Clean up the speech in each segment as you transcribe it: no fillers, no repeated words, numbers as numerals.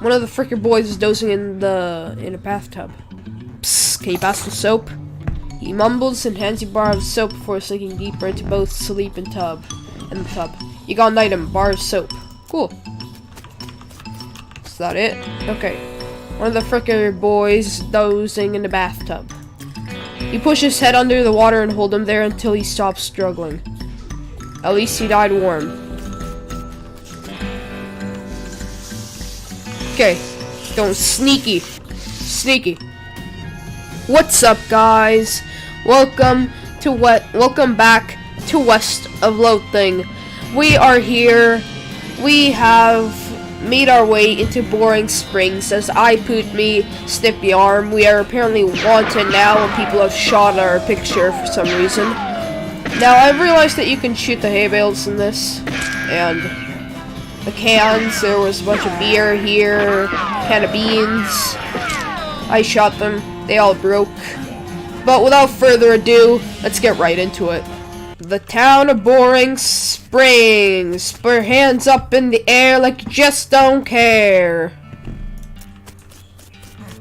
One of the fricker boys is dozing in a bathtub. Psst, can you pass the soap? He mumbles and hands you a bar of soap before sinking deeper into both sleep and the tub. You got an item, bar of soap. Cool. Is that it? Okay. One of the fricker boys is dozing in the bathtub. You push his head under the water and hold him there until he stops struggling. At least he died warm. Okay, going sneaky. Sneaky. What's up, guys? Welcome back to West of Loathing. We are here. We have made our way into Boring Springs as I put me snippy arm. We are apparently wanted now and people have shot our picture for some reason. Now I realized that you can shoot the hay bales in this and the cans. There was a bunch of beer here, can of beans. I shot them. They all broke. But without further ado, let's get right into it. The town of Boring Springs. Put your hands up in the air like you just don't care.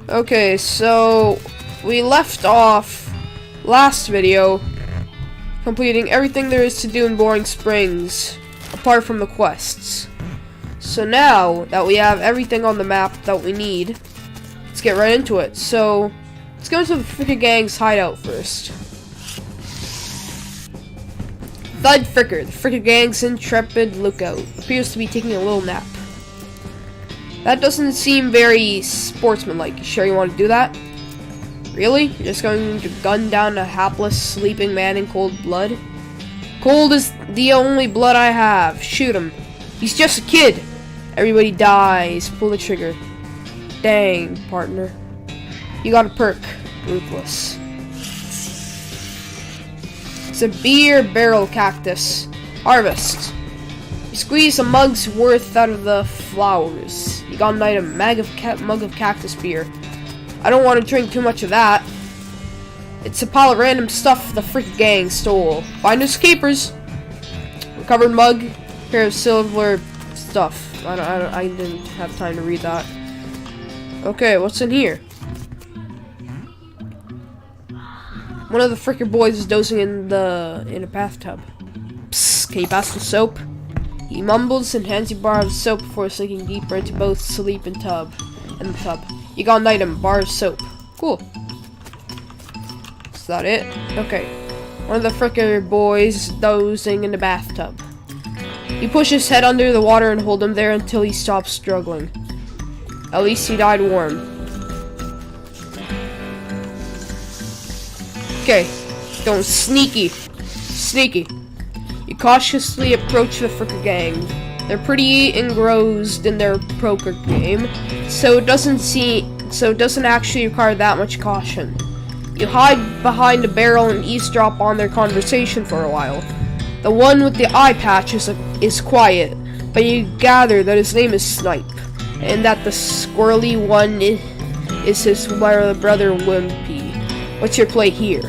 Okay, so we left off last video completing everything there is to do in Boring Springs, apart from the quests. So now that we have everything on the map that we need, let's get right into it. So let's go into the Fricker Gang's hideout first. Thud Fricker, the Fricker Gang's intrepid lookout, appears to be taking a little nap. That doesn't seem very sportsmanlike. You sure you want to do that? Really? You're just going to gun down a hapless, sleeping man in cold blood? Cold is the only blood I have. Shoot him. He's just a kid. Everybody dies. Pull the trigger. Dang, partner. You got a perk. Ruthless. It's a beer barrel cactus. Harvest. You squeeze a mug's worth out of the flowers. You got an item. Mug of cactus beer. I don't want to drink too much of that. It's a pile of random stuff the Fricker Gang stole. Find escapers. Recovered mug. Pair of silver stuff. I didn't have time to read that. Okay, what's in here? One of the fricker boys is dozing in a bathtub. Psst, can you pass the soap? He mumbles and hands you a bar of soap before sinking deeper into both sleep and the tub. You got an item, bar of soap. Cool. Is that it? Okay. One of the fricker boys is dozing in the bathtub. You push his head under the water and hold him there until he stops struggling. At least he died warm. Okay, going sneaky. Sneaky. You cautiously approach the Fricker Gang. They're pretty engrossed in their poker game, so it doesn't actually require that much caution. You hide behind a barrel and eavesdrop on their conversation for a while. The one with the eye patch is quiet, but you gather that his name is Snipe, and that the squirrely one is his brother Wimpy. What's your play here?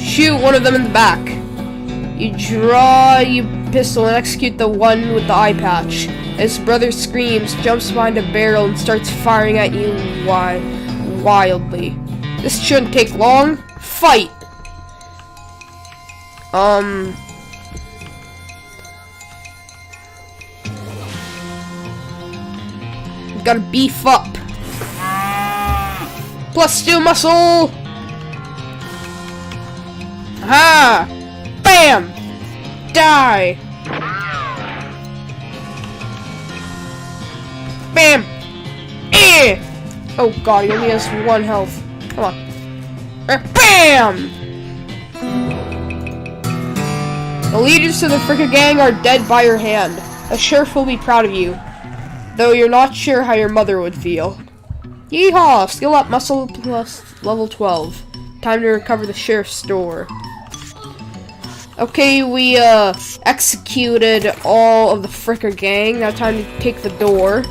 Shoot one of them in the back. You draw your pistol and execute the one with the eye patch. His brother screams, jumps behind a barrel, and starts firing at you wildly. This shouldn't take long. Fight! Gotta beef up. +2 muscle! Ha! Bam! Die! Bam! Eh! Oh god, he only has 1 health. Come on. Bam! The leaders of the Fricker Gang are dead by your hand. The sheriff will be proud of you, though you're not sure how your mother would feel. Yeehaw! Skill up, muscle plus level 12. Time to recover the sheriff's store. Okay, we executed all of the Fricker Gang. Now time to take the door.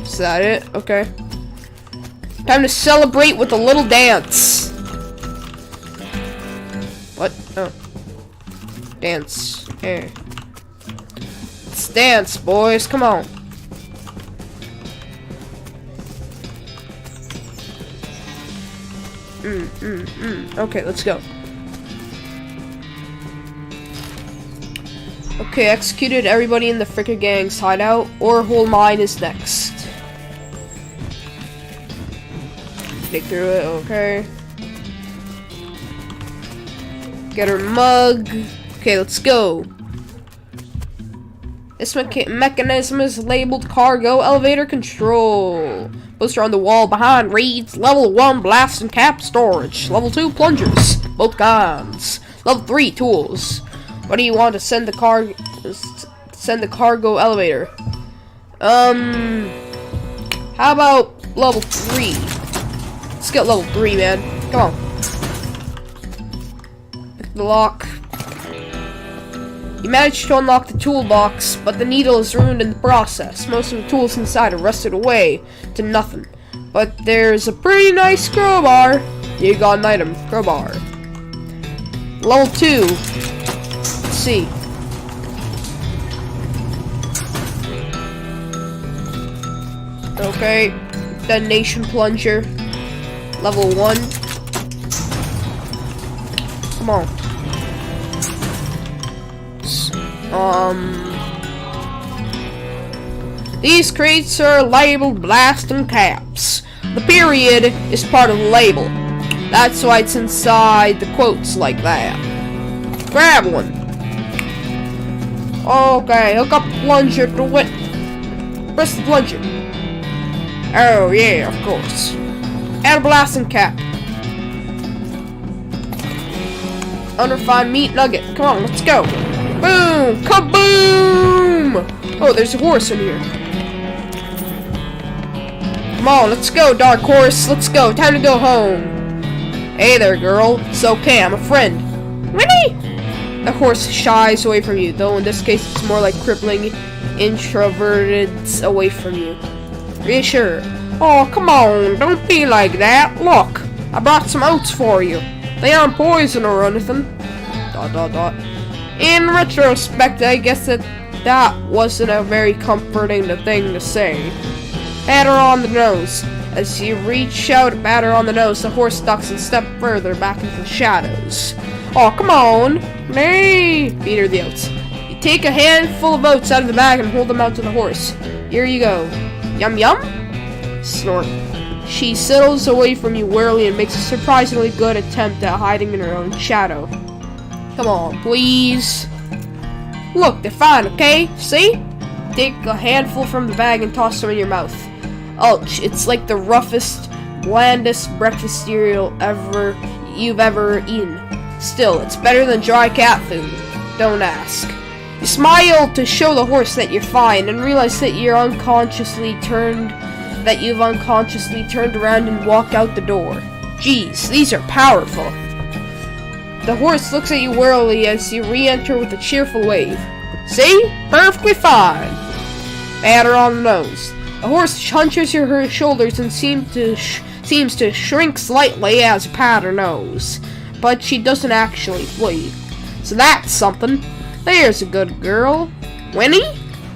Is that it? Okay. Time to celebrate with a little dance. What? Oh. Dance. Hey. Let's dance, boys. Come on. Okay, let's go. Okay, executed everybody in the Fricker Gang's hideout. Orhole Mine is next. Dig through it, okay. Get her mug. Okay, let's go. This mechanism is labeled Cargo Elevator Control. Poster on the wall behind reads Level 1 Blast and Cap Storage. Level 2 Plungers. Both kinds. Level 3 Tools. What do you want to send the cargo elevator? How about level 3? Let's get level 3, man. Come on. Pick the lock. You managed to unlock the toolbox, but the needle is ruined in the process. Most of the tools inside are rusted away to nothing. But there's a pretty nice crowbar. You got an item. Crowbar. Level 2. Let's see. Okay. Detonation plunger. Level 1. Come on. These crates are labeled blast and caps. The period is part of the label. That's why it's inside the quotes like that. Grab one. Okay, hook up the plunger to it. Press the plunger. Oh yeah, of course. And a blasting cap. Unrefined meat nugget. Come on, let's go. Boom! Kaboom! Oh, there's a horse in here. Come on, let's go, Dark Horse. Let's go. Time to go home. Hey there, girl. It's okay, I'm a friend. Winnie! The horse shies away from you, though in this case it's more like crippling introverted away from you. Reassure. Oh, come on. Don't be like that. Look, I brought some oats for you. They aren't poison or anything. ... In retrospect, I guess that wasn't a very comforting thing to say. Pat her on the nose. As you reach out to pat her on the nose, the horse ducks a step further back into the shadows. Oh, come on. Nay. Feed her the oats. You take a handful of oats out of the bag and hold them out to the horse. Here you go. Yum yum? Snort. She settles away from you warily and makes a surprisingly good attempt at hiding in her own shadow. Come on, please. Look, they're fine, okay? See? Take a handful from the bag and toss them in your mouth. Ouch, it's like the roughest, blandest breakfast cereal you've ever eaten. Still, it's better than dry cat food. Don't ask. You smile to show the horse that you're fine and realize that you've unconsciously turned around and walk out the door. Jeez, these are powerful. The horse looks at you warily as you re-enter with a cheerful wave. See? Perfectly fine. Pat her on the nose. The horse hunches her shoulders and seems to shrink slightly as you pat her nose. But she doesn't actually flee. So that's something. There's a good girl. Winnie?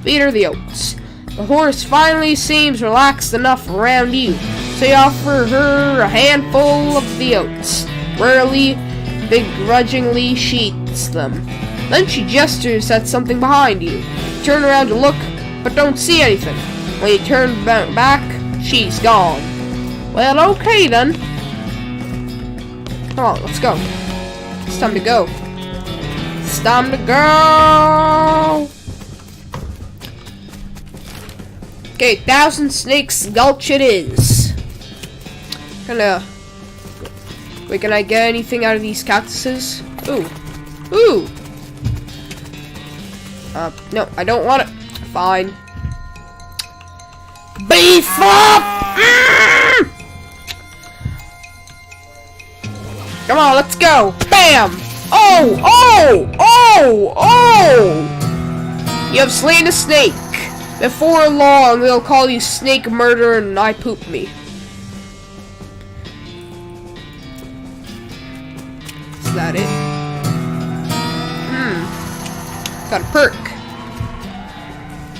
Feed her the oats. The horse finally seems relaxed enough around you, so you offer her a handful of the oats. Rarely, begrudgingly, she eats them. Then she gestures at something behind you. You turn around to look, but don't see anything. When you turn back, she's gone. Well, okay then. Come on, let's go. It's time to go. It's time to go! Okay, 1,000 Snakes Gulch it is. Wait, can I get anything out of these cactuses? Ooh. Ooh! No, I don't want it. Fine. Beef up! Mm! Come on, let's go. Bam! Oh! Oh! Oh! Oh! You have slain a snake. Before long, they'll call you snake murderer and I poop me. that it? Got a perk.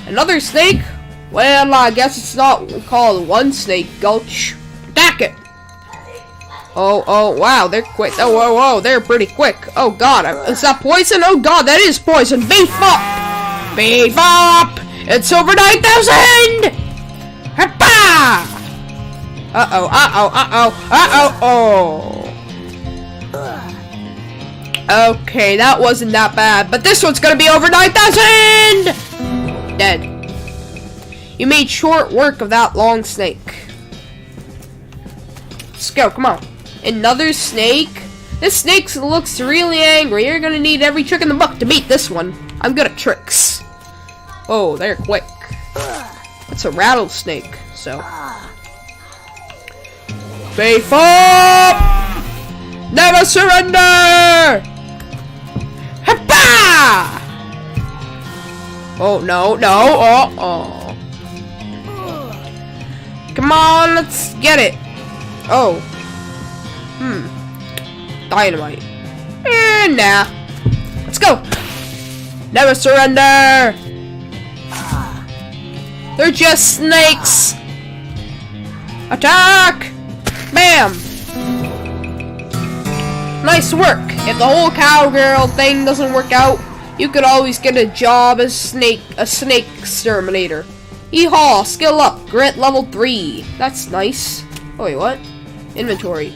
Another snake? Well, I guess it's not called one snake gulch. Attack it! Oh, wow, they're quick. Oh, whoa, they're pretty quick. Oh, God, is that poison? Oh, God, that is poison. Beef up! Beef up! It's over 9,000! Ha-pa! Okay, that wasn't that bad, but this one's gonna be over 9,000! Dead. You made short work of that long snake. Let's go, come on. Another snake? This snake looks really angry. You're gonna need every trick in the book to beat this one. I'm good at tricks. Oh, they're quick. It's a rattlesnake, so. Beef up! Never surrender! Ha-pa! Oh, no. Oh. Come on, let's get it. Oh. Dynamite. Nah. Let's go. Never surrender. They're just snakes. Attack. Bam. Nice work. If the whole cowgirl thing doesn't work out, you could always get a job as a snake exterminator. Yeehaw, skill up, grit level 3. That's nice. Oh wait, what? Inventory.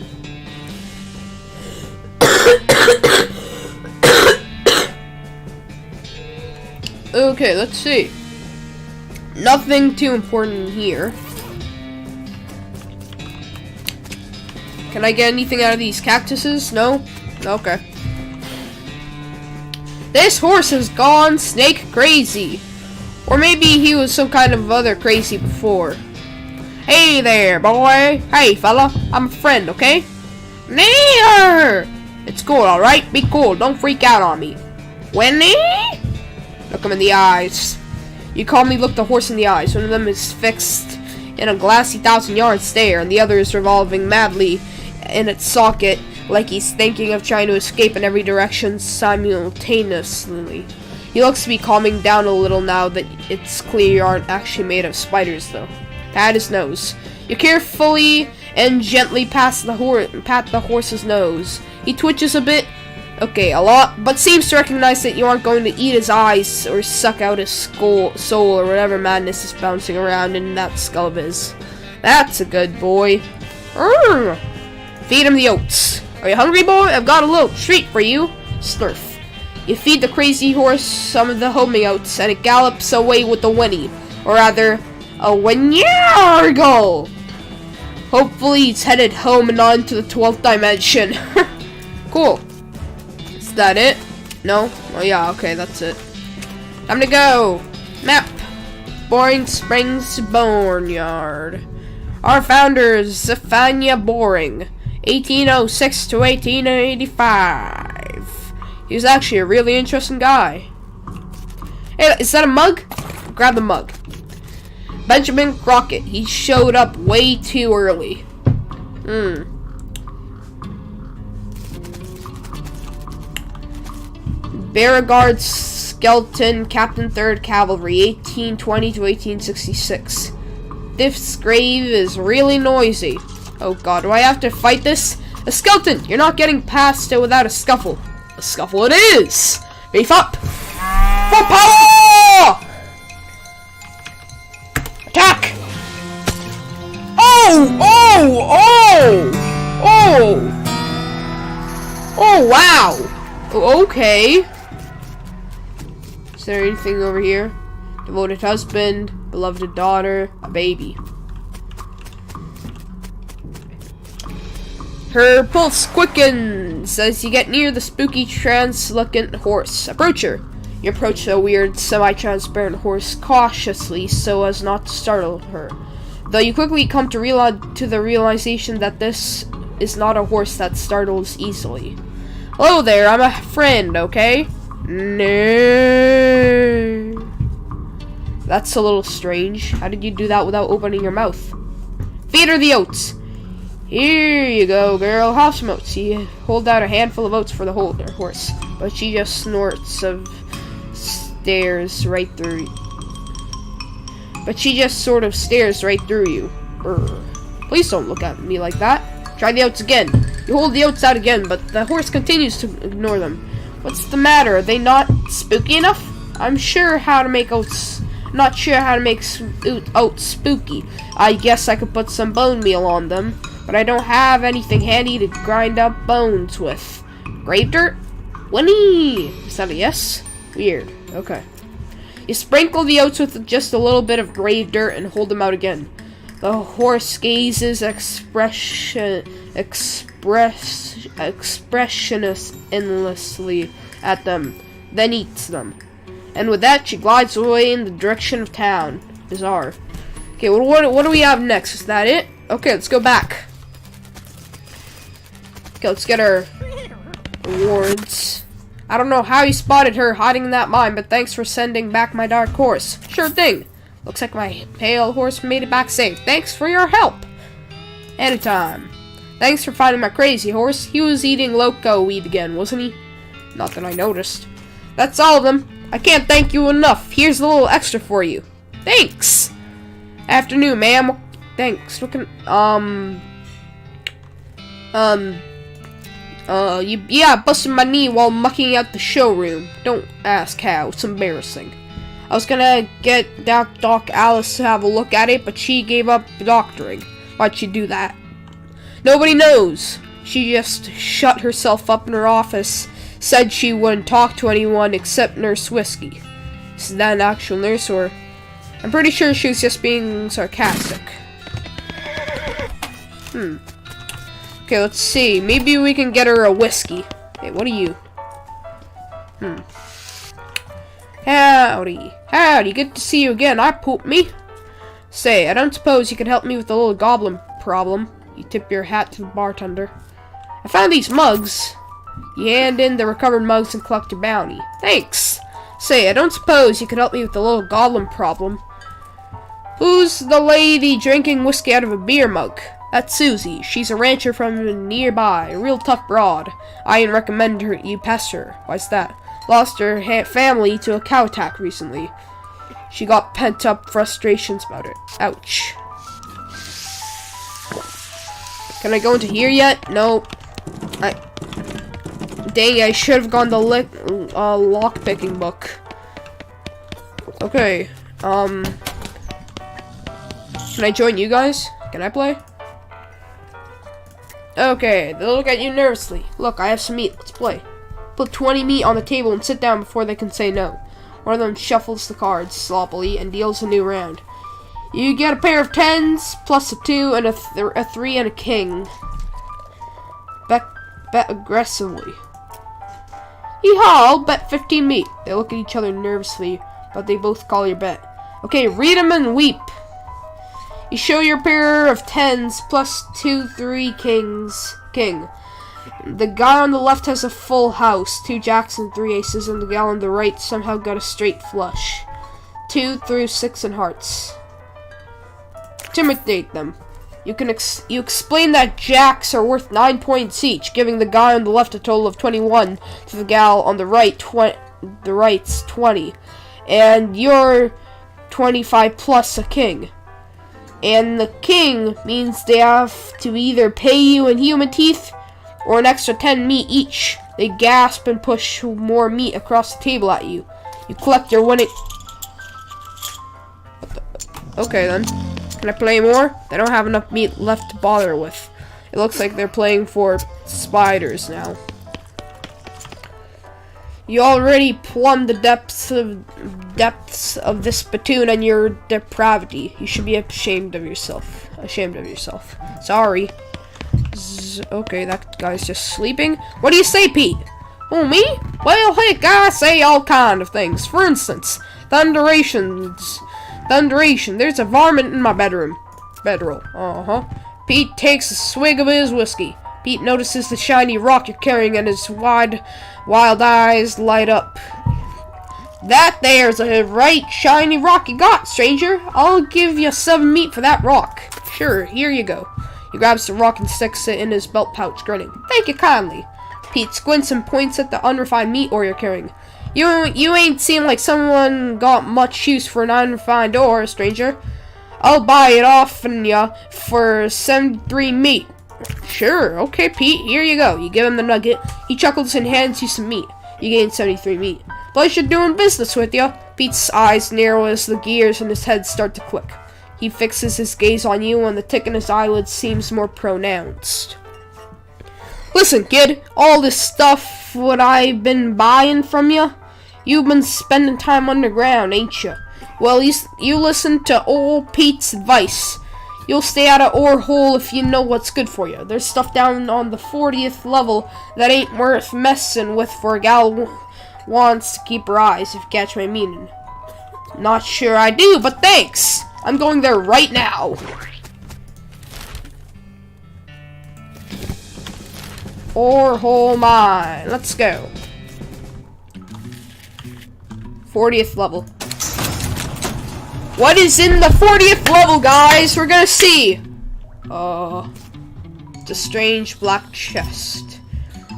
Okay, let's see. Nothing too important here. Can I get anything out of these cactuses? No? Okay. This horse has gone snake crazy. Or maybe he was some kind of other crazy before. Hey there, boy. Hey, fella. I'm a friend, okay? Near! It's cool, alright? Be cool. Don't freak out on me. Winnie? Look him in the eyes. You calmly look the horse in the eyes. One of them is fixed in a glassy 1,000-yard stare, and the other is revolving madly in its socket, like he's thinking of trying to escape in every direction simultaneously. He looks to be calming down a little now that it's clear you aren't actually made of spiders, though. Pat his nose. You carefully and gently pat the horse's nose. He twitches a bit, okay, a lot, but seems to recognize that you aren't going to eat his eyes or suck out his soul or whatever madness is bouncing around in that skull of his. That's a good boy. Feed him the oats. Are you hungry, boy? I've got a little treat for you. Slurf. You feed the crazy horse some of the homing oats, and it gallops away with the whinny. Or rather, a whinnyargle. Hopefully he's headed home and on to the 12th dimension. Cool. Is that it? No? Oh yeah, okay, that's it. Time to go. Map. Boring Springs Boneyard. Our founder is Zephaniah Boring. 1806 to 1885. He was actually a really interesting guy. Hey, is that a mug? Grab the mug. Benjamin Crockett. He showed up way too early. Beauregard Skelton, Captain 3rd Cavalry, 1820 to 1866. This grave is really noisy. Oh god, do I have to fight this? A skeleton! You're not getting past it without a scuffle. A scuffle it is! Beef up! For power! Attack! Oh, wow! Okay. Is there anything over here? Devoted husband, beloved daughter, a baby. Her pulse quickens as you get near the spooky, translucent horse. Approach her. You approach the weird, semi-transparent horse cautiously so as not to startle her. Though you quickly come to the realization that this is not a horse that startles easily. Hello there, I'm a friend, okay? No. That's a little strange. How did you do that without opening your mouth? Feed her the oats. Here you go, girl. Have some oats. He hold out a handful of oats for the horse, but she just snorts of stares right through. But she just sort of stares right through you. Please don't look at me like that. Try the oats again. You hold the oats out again, but the horse continues to ignore them. What's the matter? Are they not spooky enough? I'm sure how to make oats. Not sure how to make oats spooky. I guess I could put some bone meal on them, but I don't have anything handy to grind up bones with. Grave dirt? Winnie! Is that a yes? Weird. Okay. You sprinkle the oats with just a little bit of grave dirt and hold them out again. The horse gazes expressionlessly at them, then eats them. And with that, she glides away in the direction of town. Bizarre. Okay, what do we have next? Is that it? Okay, let's go back. Okay, let's get our rewards. I don't know how you spotted her hiding in that mine, but thanks for sending back my dark horse. Sure thing. Looks like my pale horse made it back safe. Thanks for your help. Anytime. Thanks for finding my crazy horse. He was eating loco weed again, wasn't he? Not that I noticed. That's all of them. I can't thank you enough. Here's a little extra for you. Thanks. Afternoon, ma'am. Thanks. What can yeah, I busted my knee while mucking out the showroom. Don't ask how. It's embarrassing. I was gonna get Doc Alice to have a look at it, but she gave up doctoring. Why'd she do that? Nobody knows. She just shut herself up in her office, said she wouldn't talk to anyone except Nurse Whiskey. Is that an actual nurse, or? I'm pretty sure she was just being sarcastic. Okay, let's see. Maybe we can get her a whiskey. Hey, what are you? Howdy. Howdy, good to see you again. I pooped me. Say, I don't suppose you could help me with the little goblin problem. You tip your hat to the bartender. I found these mugs. You hand in the recovered mugs and collect your bounty. Thanks. Say, I don't suppose you could help me with the little goblin problem. Who's the lady drinking whiskey out of a beer mug? That's Susie. She's a rancher from nearby, a real tough broad. I recommend you pest her. Why's that? Lost her family to a cow attack recently. She got pent-up frustrations about it. Ouch. Can I go into here yet? No. Dang, I should have gone the lock-picking book. Okay. Can I join you guys? Can I play? Okay, they look at you nervously. Look, I have some meat. Let's play. Put 20 meat on the table and sit down before they can say no. One of them shuffles the cards sloppily and deals a new round. You get a pair of 10s, plus a 2, and a 3 and a king. Bet aggressively. Yeehaw, I'll bet 15 meat. They look at each other nervously, but they both call your bet. Okay, read them and weep. You show your pair of 10s, plus 2, 3 kings. King. The guy on the left has a full house, 2 jacks and 3 aces, and the guy on the right somehow got a straight flush. 2 through 6 and hearts. Intimidate them. You explain that jacks are worth 9 points each, giving the guy on the left a total of 21 to the gal on the right. The right's 20, and you're 25 plus a king. And the king means they have to either pay you in human teeth or an extra 10 meat each. They gasp and push more meat across the table at you. You collect your winning. Okay then. Can I play more? They don't have enough meat left to bother with. It looks like they're playing for spiders now. You already plumbed the depths of this spittoon and your depravity. You should be ashamed of yourself. Sorry. Okay, that guy's just sleeping. What do you say, Pete? Oh, me? Well, heck, I say all kind of things. For instance, thunderation. There's a varmint in my bedroll. Pete takes a swig of his whiskey. Pete notices the shiny rock you're carrying and his wild eyes light up. That there's a right shiny rock you got, stranger. I'll give you 7 meat for that rock. Sure, here you go. He grabs the rock and sticks it in his belt pouch, grinning. Thank you kindly. Pete squints and points at the unrefined meat ore you're carrying. You ain't seem like someone got much use for an unrefined ore, stranger. I'll buy it off ya for 73 meat. Sure, okay, Pete, here you go. You give him the nugget. He chuckles and hands you some meat. You gain 73 meat. Pleasure doing business with ya. Pete's eyes narrow as the gears in his head start to click. He fixes his gaze on you and the tick in his eyelids seems more pronounced. Listen, kid, all this stuff what I've been buying from ya, you've been spending time underground, ain't ya? Well, you listen to old Pete's advice. You'll stay out of ore hole if you know what's good for you. There's stuff down on the 40th level that ain't worth messing with for a gal wants to keep her eyes, if you catch my meaning. Not sure I do, but thanks. I'm going there right now. Ore hole mine. Let's go. 40th level. What is in the 40th level, guys? We're gonna see. It's a strange black chest.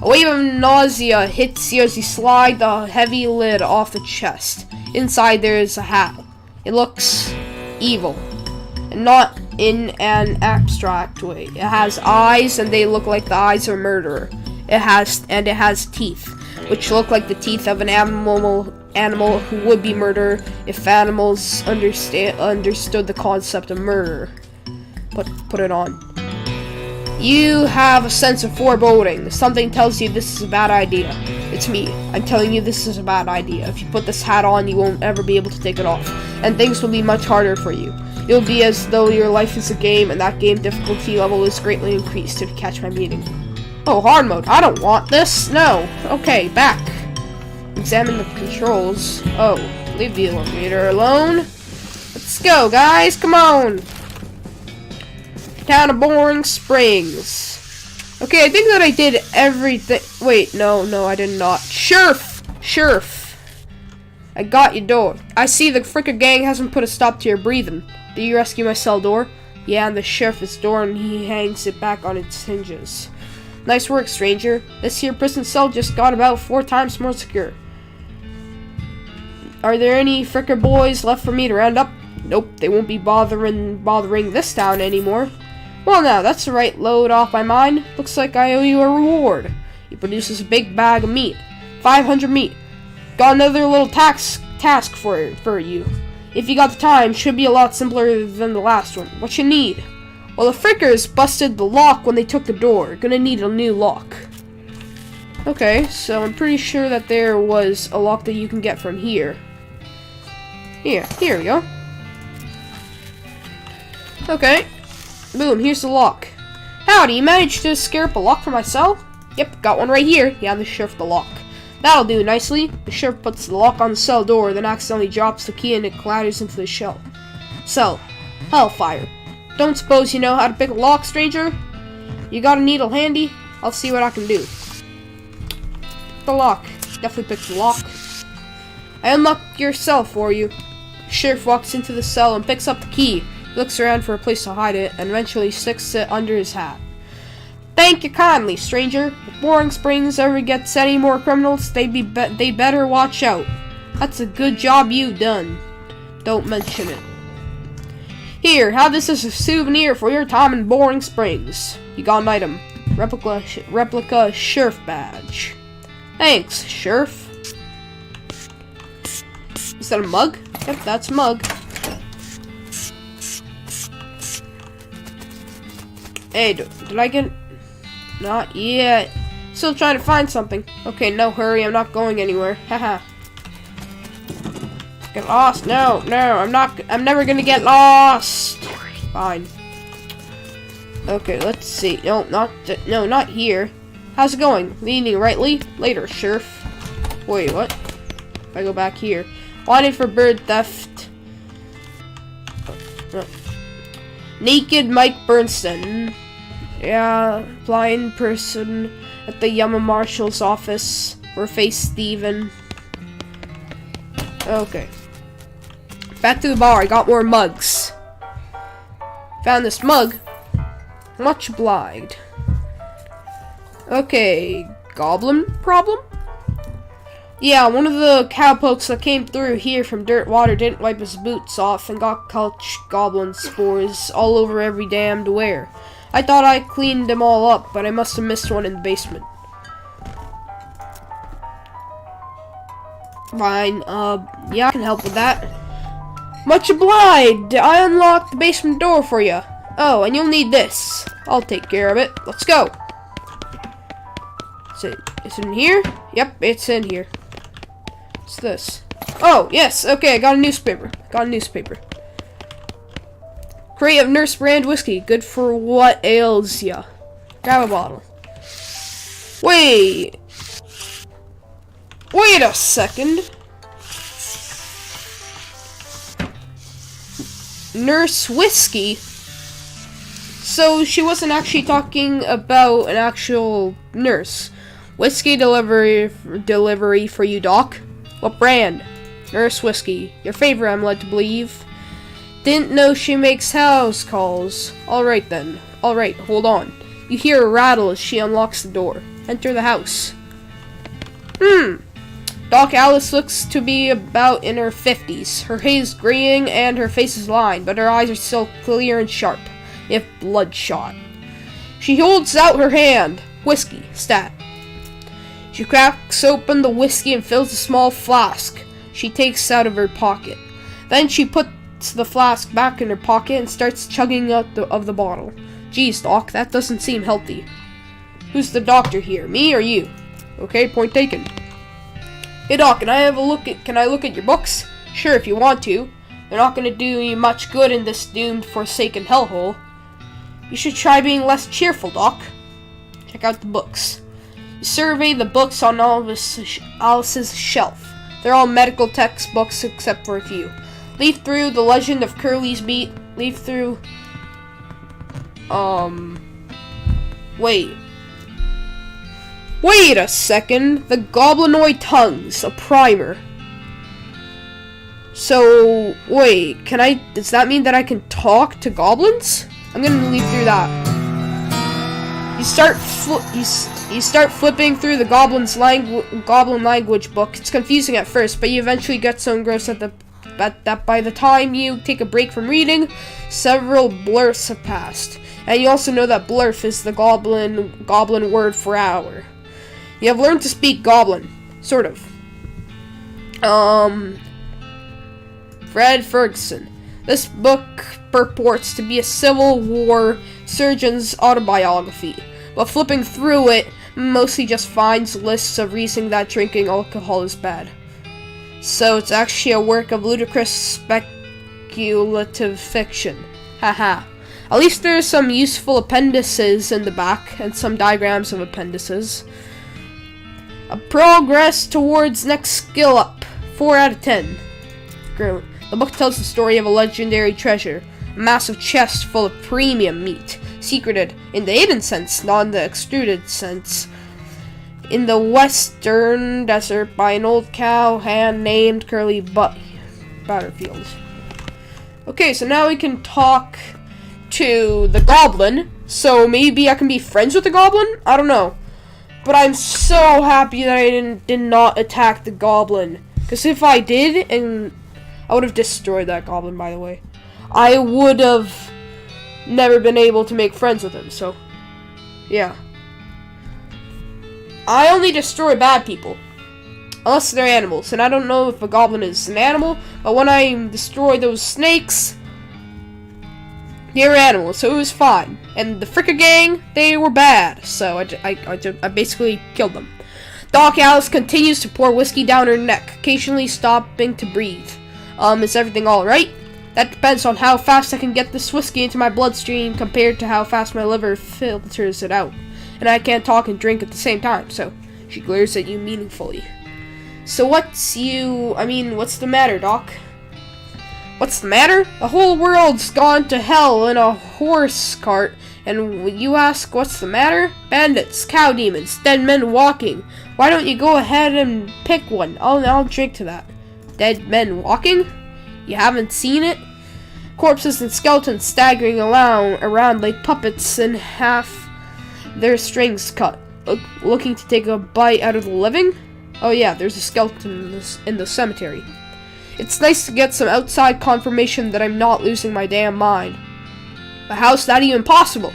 A wave of nausea hits you as you slide the heavy lid off the chest. Inside there is a hat. It looks evil, and not in an abstract way. It has eyes, and they look like the eyes of a murderer. It has teeth, which look like the teeth of an animal who would be murdered if animals understood the concept of murder. Put it on. You have a sense of foreboding. Something tells you this is a bad idea. It's me. I'm telling you this is a bad idea. If you put this hat on, you won't ever be able to take it off, and things will be much harder for you. It'll be as though your life is a game, and that game difficulty level is greatly increased, if you catch my meaning. Oh, hard mode. I don't want this. No. Okay, back. Examine the controls. Oh, leave the elevator alone. Let's go, guys. Come on. Town of Boring Springs. Okay, I think that I did everything. Wait, no, I did not. Sheriff. I got your door. I see the frickin' gang hasn't put a stop to your breathing. Did you rescue my cell door? Yeah, and the sheriff's door, and he hangs it back on its hinges. Nice work, stranger. This here prison cell just got about 4 times more secure. Are there any fricker boys left for me to round up? Nope, they won't be bothering this town anymore. Well now, that's the right load off my mind. Looks like I owe you a reward. He produces a big bag of meat. 500 meat. Got another little task for you. If you got the time, should be a lot simpler than the last one. What you need? Well, the frickers busted the lock when they took the door. Gonna need a new lock. Okay, so I'm pretty sure that there was a lock that you can get from here. Here we go. Okay. Boom, here's the lock. Howdy, you managed to scare up a lock for my cell? Yep, got one right here. Yeah, the sheriff the lock. That'll do nicely. The sheriff puts the lock on the cell door, then accidentally drops the key and it clatters into the cell. Hellfire. Don't suppose you know how to pick a lock, stranger? You got a needle handy? I'll see what I can do. The lock. Definitely picked the lock. I unlocked your cell for you. The sheriff walks into the cell and picks up the key. He looks around for a place to hide it and eventually sticks it under his hat. Thank you kindly, stranger. If Boring Springs ever gets any more criminals, they better watch out. That's a good job you've done. Don't mention it. Here, have this as a souvenir for your time in Boring Springs. You got an item. Replica sheriff badge. Thanks, sheriff. Is that a mug? Yep, that's a mug. Hey, did I get... Not yet. Still trying to find something. Okay, no hurry, I'm not going anywhere. Haha. Get lost? No, I'm never gonna get lost. Fine. Okay, let's see. No, not here. How's it going? Leaning rightly? Later, sheriff. Wait, what? If I go back here. Wanted for bird theft. Naked Mike Bernstein. Yeah, blind person at the Yama Marshal's office. Or face Steven. Okay. Back to the bar. I got more mugs. Found this mug. Much obliged. Okay, Goblin problem? Yeah, one of the cowpokes that came through here from dirt water didn't wipe his boots off and got goblin spores all over every damned where. I thought I cleaned them all up, but I must have missed one in the basement. Fine, yeah, I can help with that. Much obliged! I unlocked the basement door for you. Oh, and you'll need this. I'll take care of it. Let's go. Is it in here? Yep, it's in here. What's this? Oh, yes, okay, I got a newspaper. Crate of Nurse brand whiskey. Good for what ails ya. Grab a bottle. Wait a second. Nurse whiskey? So she wasn't actually talking about an actual nurse. Whiskey delivery for you, Doc. What brand? Nurse whiskey. Your favorite, I'm led to believe. Didn't know she makes house calls. Alright then. Alright, hold on. You hear a rattle as she unlocks the door. Enter the house. Doc Alice looks to be about in her 50s. Her hair is graying and her face is lined, but her eyes are still clear and sharp, if bloodshot. She holds out her hand. Whiskey. Stat. She cracks open the whiskey and fills a small flask she takes out of her pocket. Then she puts the flask back in her pocket and starts chugging out of the bottle. Geez, Doc, that doesn't seem healthy. Who's the doctor here, me or you? Okay, point taken. Hey Doc, can I look at your books? Sure, if you want to. They're not gonna do you much good in this doomed, forsaken hellhole. You should try being less cheerful, Doc. Check out the books. You survey the books on Alice's shelf. They're all medical textbooks except for a few. Leaf through The Legend of Curly's Beat. Leaf through... Wait a second. The Goblinoid Tongues. A primer. So, wait. Does that mean that I can talk to goblins? I'm gonna leaf through that. You start flipping through the goblin language book. It's confusing at first, but you eventually get so engrossed that by the time you take a break from reading, several blurfs have passed. And you also know that blurf is the goblin word for hour. You have learned to speak goblin. Sort of. Fred Ferguson. This book purports to be a Civil War surgeon's autobiography, but flipping through it mostly just finds lists of reasons that drinking alcohol is bad. So it's actually a work of ludicrous speculative fiction. Haha. At least there's some useful appendices in the back, and some diagrams of appendices. A progress towards next skill up. 4 out of 10. The book tells the story of a legendary treasure. A massive chest full of premium meat. Secreted in the hidden sense, not in the extruded sense. In the western desert by an old cowhand named Curly Butterfield. Okay, so now we can talk to the goblin. So maybe I can be friends with the goblin? I don't know. But I'm so happy that I did not attack the goblin. Because if I did, and I would have destroyed that goblin, by the way. I would have never been able to make friends with him, so yeah. I only destroy bad people. Unless they're animals. And I don't know if a goblin is an animal, but when I destroy those snakes, they were animals, so it was fine. And the Fricka gang, they were bad, so I basically killed them. Doc Alice continues to pour whiskey down her neck, occasionally stopping to breathe. Is everything alright? That depends on how fast I can get this whiskey into my bloodstream compared to how fast my liver filters it out. And I can't talk and drink at the same time, so she glares at you meaningfully. So what's the matter, Doc? What's the matter? The whole world's gone to hell in a horse cart, and you ask what's the matter? Bandits, cow demons, dead men walking. Why don't you go ahead and pick one? I'll drink to that. Dead men walking? You haven't seen it? Corpses and skeletons staggering around like puppets and half their strings cut. Looking to take a bite out of the living? Oh yeah, there's a skeleton in the cemetery. It's nice to get some outside confirmation that I'm not losing my damn mind. But how's that even possible?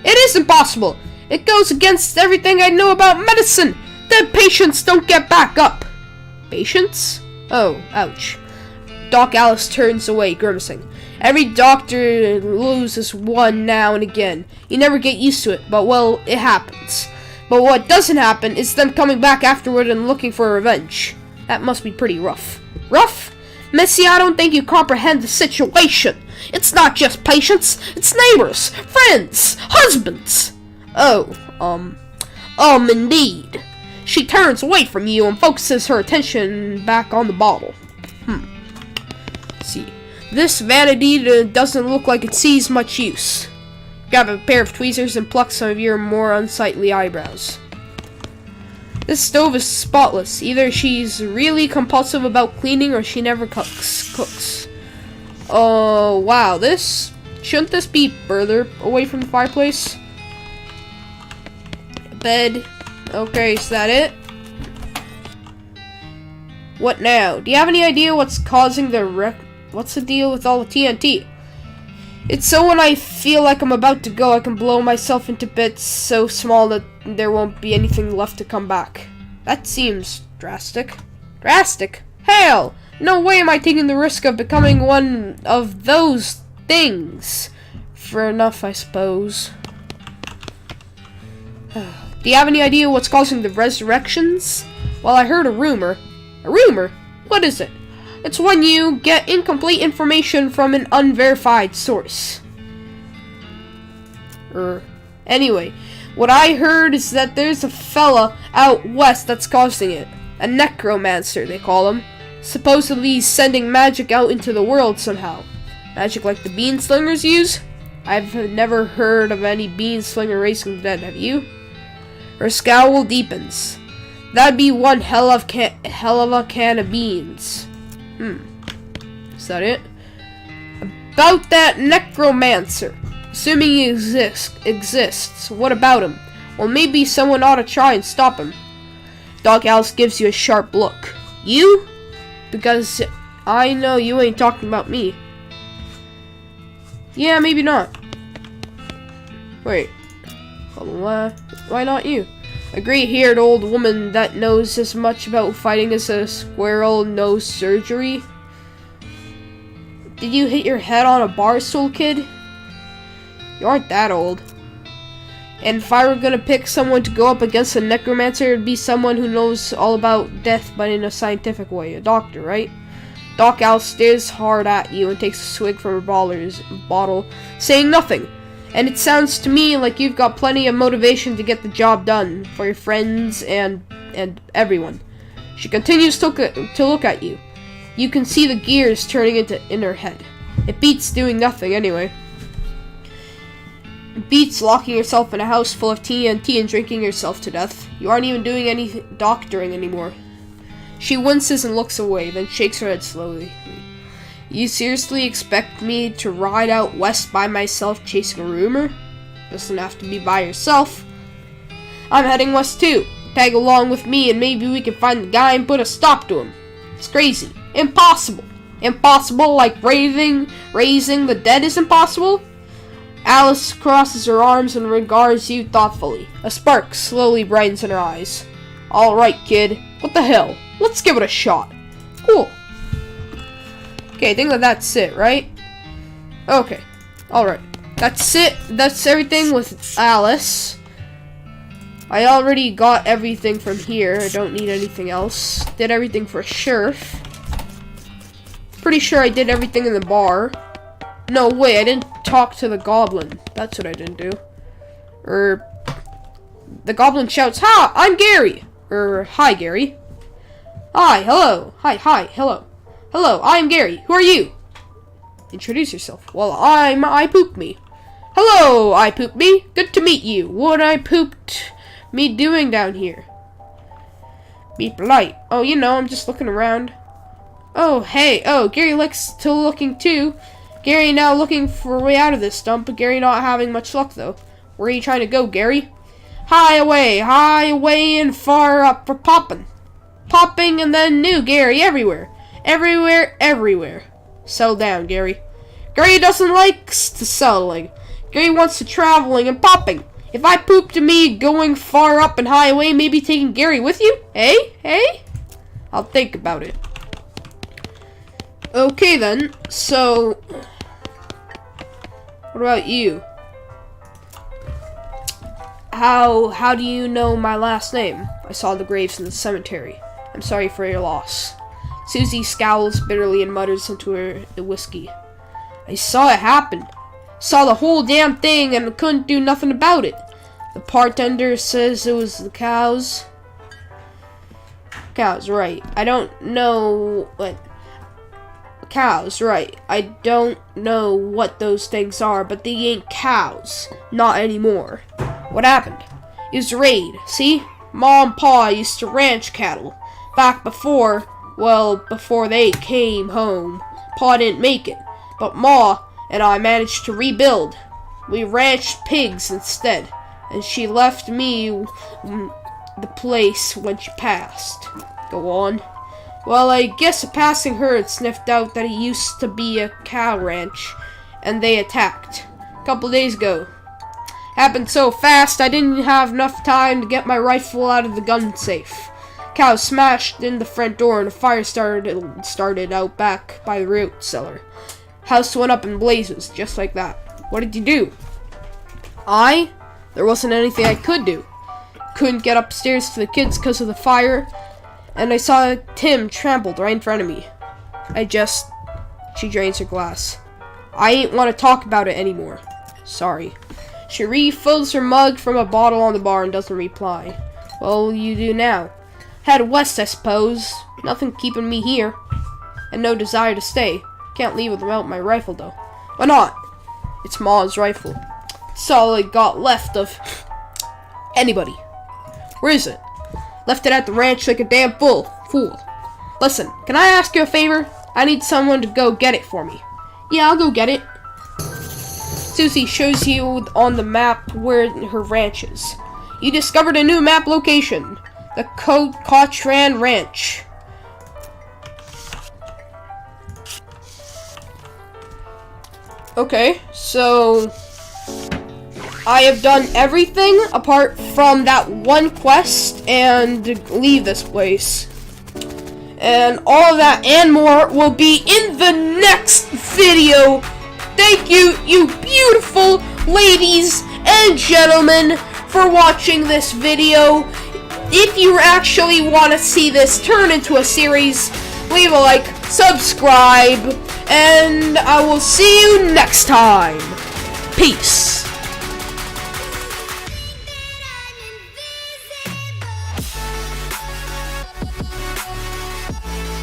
It is impossible! It goes against everything I know about medicine! Dead patients don't get back up! Patients? Oh, ouch. Doc Alice turns away, grimacing. Every doctor loses one now and again. You never get used to it, but well, it happens. But what doesn't happen is them coming back afterward and looking for revenge. That must be pretty rough. Rough? Missy, I don't think you comprehend the situation. It's not just patients, it's neighbors, friends, husbands. Indeed. She turns away from you and focuses her attention back on the bottle. Let's see. This vanity doesn't look like it sees much use. Grab a pair of tweezers and pluck some of your more unsightly eyebrows. This stove is spotless. Either she's really compulsive about cleaning or she never cooks. Oh, wow. Shouldn't this be further away from the fireplace? Bed. Okay, is that it? What now? Do you have any idea what's causing the wreck? What's the deal with all the TNT? It's so when I feel like I'm about to go, I can blow myself into bits so small that there won't be anything left to come back. That seems drastic. Drastic? Hell! No way am I taking the risk of becoming one of those things. Fair enough, I suppose. Do you have any idea what's causing the resurrections? Well, I heard a rumor. A rumor? What is it? It's when you get incomplete information from an unverified source. Anyway, what I heard is that there's a fella out west that's causing it. A necromancer, they call him. Supposedly he's sending magic out into the world somehow. Magic like the bean slingers use? I've never heard of any bean slinger raising the dead, have you? Her scowl deepens. That'd be one hell of a can of beans. Is that it? About that necromancer. Assuming he exists. What about him? Well, maybe someone ought to try and stop him. Doc Alice gives you a sharp look. You? Because I know you ain't talking about me. Yeah, maybe not. Wait. Why not you? A gray-haired old woman that knows as much about fighting as a squirrel knows surgery. Did you hit your head on a bar stool, kid? You aren't that old. And if I were gonna pick someone to go up against a necromancer, it'd be someone who knows all about death, but in a scientific way. A doctor, right? Doc Alice stares hard at you and takes a swig from her bottle, saying nothing. And it sounds to me like you've got plenty of motivation to get the job done for your friends and everyone. She continues to look at you. You can see the gears turning in her head. It beats doing nothing anyway. It beats locking yourself in a house full of TNT and drinking yourself to death. You aren't even doing any doctoring anymore. She winces and looks away, then shakes her head slowly. You seriously expect me to ride out west by myself chasing a rumor? Doesn't have to be by yourself. I'm heading west too. Tag along with me and maybe we can find the guy and put a stop to him. It's crazy. Impossible. Impossible like raising the dead is impossible? Alice crosses her arms and regards you thoughtfully. A spark slowly brightens in her eyes. Alright, kid. What the hell? Let's give it a shot. Cool. Okay, I think that's it, right? Okay. Alright. That's it. That's everything with Alice. I already got everything from here. I don't need anything else. Did everything for Sheriff. Pretty sure I did everything in the bar. No, wait, I didn't talk to the Goblin. That's what I didn't do. The Goblin shouts, "Ha! I'm Gary!" Hi, Gary. Hi, hello. Hi, hello. Hello, I'm Gary. Who are you? Introduce yourself. Well, I'm I Poop Me. Hello, I Poop Me. Good to meet you. What I pooped me doing down here? Be polite. Oh, you know, I'm just looking around. Oh, hey. Oh, Gary likes to looking too. Gary now looking for a way out of this dump, but Gary not having much luck though. Where are you trying to go, Gary? High away and far up for popping. Popping and then new Gary everywhere. Everywhere. Settle down, Gary. Gary doesn't like to settling. Gary wants to traveling and popping. If I poop to me going far up and high away, maybe taking Gary with you? Hey? I'll think about it. Okay then, so what about you? How do you know my last name? I saw the graves in the cemetery. I'm sorry for your loss. Susie scowls bitterly and mutters into her whiskey. I saw it happen. Saw the whole damn thing and couldn't do nothing about it. The bartender says it was the cows. Cows, right. I don't know what... Cows, right. I don't know what those things are, but they ain't cows. Not anymore. What happened? It was a raid, see? Ma and Pa used to ranch cattle. Back before they came home. Pa didn't make it, but Ma and I managed to rebuild. We ranched pigs instead, and she left me the place when she passed. Go on. Well, I guess a passing herd sniffed out that it used to be a cow ranch, and they attacked. A couple days ago. Happened so fast I didn't have enough time to get my rifle out of the gun safe. Cows smashed in the front door and a fire started out back by the root cellar. House went up in blazes, just like that. What did you do? There wasn't anything I could do. Couldn't get upstairs to the kids because of the fire, and I saw Tim trampled right in front of me. She drains her glass. I ain't want to talk about it anymore. Sorry. She refills her mug from a bottle on the bar and doesn't reply. Well, you do now. Head west, I suppose. Nothing keeping me here. And no desire to stay. Can't leave without my rifle, though. Why not? It's Ma's rifle. It's all I got left of anybody. Where is it? Left it at the ranch like a damn fool. Listen, can I ask you a favor? I need someone to go get it for me. Yeah, I'll go get it. Susie shows you on the map where her ranch is. You discovered a new map location. The Cochran Ranch. Okay, so I have done everything apart from that one quest and leave this place. And all of that and more will be in the next video. Thank you, you beautiful ladies and gentlemen, for watching this video. If you actually want to see this turn into a series, leave a like, subscribe, and I will see you next time. Peace.